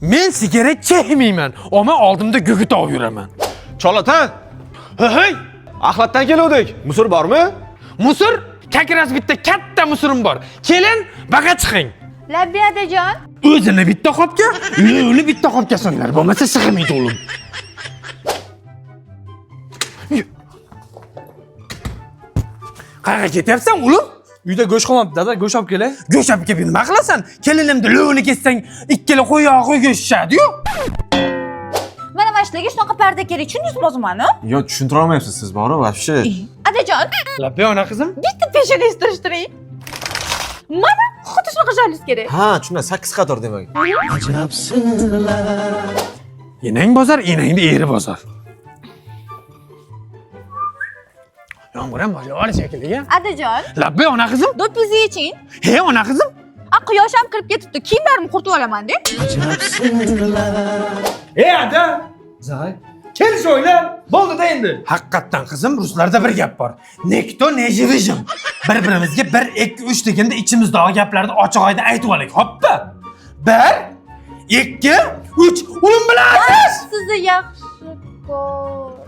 Men sigaret chekmayman, ama oldimda gugurt olib yuraman. Cholatan, Hey, axlatdan keluvdik. Musor bormi? musor, kakras bitta katta musorim bor. Kelin, baqa chiqing. Labbi adajon. O'zini bitta qopga, lo'ni bitta qopga so'nglar, bo'lmasa sig'maydi o'g'lim. Qayerga ketyapsan, o'g'lim? Uyda go'sht qolmabdi, dada, go'sht olib kelay. Go'sht olib kelib nima qilasan? Kelinimni lo'ni kessang, ikkala qo'yog'i go'shtishadi-yu. Mana mashinaga shunaqa parda kerak, tushundingizmi o'zimni? Yo, tushuntira olmayapsiz siz, bori, вообще. Adajon, Labbi ona qizim. bitta peshoningizni surishtiring. Mana xuddi shunaqa joyingiz kerak. Ha, tushuna 8 qator demak. Enang bozor, enangni eri bozor. Yomg'ir ham boshlayapti shekilli. Adajon, Labbi ona qizim. do'ppizni yeching. He, ona qizim. Quyosh ham kirib ketibdi. Kiyimlarimni quritib olaman-da. Ey ada! Zay. Kelish o'yla. Bo'ldi-da endi. Haqiqatdan qizim, ruslarda bir gap bor. Nekto nejivijim. Bir-birimizga 1 2 3 deganda ichimizdagi gaplarni ochiq oyda aytib olaylik. Hoppa. 1 2 3 o'lim bilasiz. Sizni yaxshi ko'r.